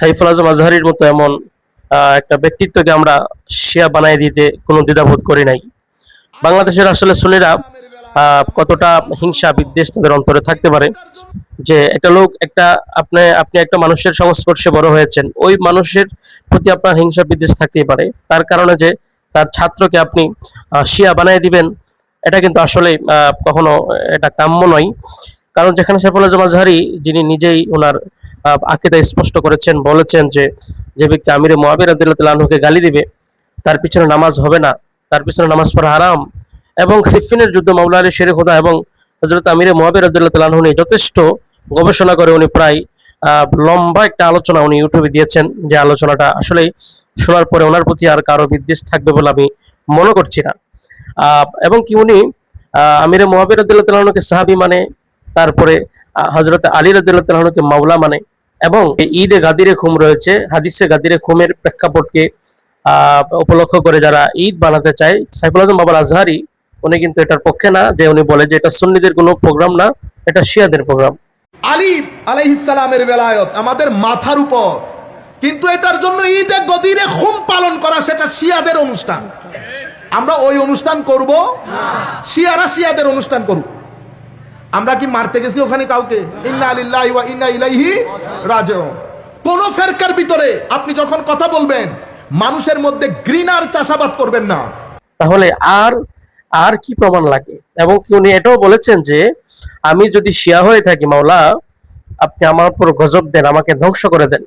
সাইফুল আজম আজহারীর মতো এমন একটা ব্যক্তিত্বকে আমরা শিয়া বানাই দিতে কোনো দ্বিধাবোধ করি নাই। বাংলাদেশের আসলে সুন্নিরা কতটা হিংসা বিদ্বেষ তাদের অন্তরে থাকতে পারে, যে একটা লোক একটা আপনি একটা মানুষের সংস্পর্শে বড় হয়েছেন, ওই মানুষের প্রতি আপনার হিংসা বিদ্বেষ থাকতেই পারে, তার কারণে যে তার ছাত্রকে আপনি শিয়া বানিয়ে দিবেন, এটা কিন্তু আসলে কখনো এটা কাম্য নয়। কারণ যেখানে সাইফুল আজম আজহারী, যিনি নিজেই ওনার আকিদা স্পষ্ট করেছেন, বলেছেন যে যে ব্যক্তি আমিরে মুআবিয়া রাদিয়াল্লাহু তাআলা আনহুকে গালি দিবে তার পিছনে নামাজ হবে না, তার পিছনে নামাজ পড়া হারাম। এবং সিফফিনের যুদ্ধ মাওলা আলী শেরে খোদা এবং হযরত আমিরে মুআবিয়া রাদিয়াল্লাহু তাআলা আনহু নিয়ে যথেষ্ট গবেষণা করে উনি প্রায় লম্বা একটা আলোচনা উনি ইউটিউবে দিয়েছেন, যে আলোচনাটা আসলে শোনার পরে ওনার প্রতি আর কারো বিদ্বেষ থাকবে বলে আমি মনে করছি না। এবং কি উনি আমিরে মুআবিয়া রাদিয়াল্লাহু তাআলা আনহুকে সাহাবী মানে, তারপরে হযরত আলী রাদিয়াল্লাহু তাআলা আনহুকে মাওলা মানে, এবং ঈদে গাদিরে খুম রয়েছে, হাদিসে গাদিরে খুমের প্রেক্ষাপটকে উপলক্ষ করে যারা ঈদ বানাতে চায়, সাইফুল আজম বাবার আজহারী উনি কিন্তু এটার পক্ষে না, যে উনি বলে যে এটা সুন্নিদের কোনো প্রোগ্রাম না, এটা শিয়াদের প্রোগ্রাম। আলী আলাইহিস সালামের বেলায়ত আমাদের মাথার উপর, কিন্তু এটার জন্য ঈদে গদিরে খুম পালন করা সেটা শিয়াদের অনুষ্ঠান। আমরা ওই অনুষ্ঠান করব না, শিয়ারা শিয়াদের অনুষ্ঠান করব। আমরা কি মারতে গেছি ওখানে কাউকে? ইন্না লিল্লাহি ওয়া ইন্না ইলাইহি রাজিউন। কোন ফেরকার ভিতরে আপনি যখন কথা বলবেন মানুষের মধ্যে ঘৃণার চাষাবাদ করবেন না। তাহলে আর আর কি প্রমাণ লাগে? এবং কি উনি এটাও বলেছেন যে আমি যদি শিয়া হয়ে থাকি মাওলা, আপনি আমার উপর গজব দেন, আমাকে ধ্বংস করে দেন।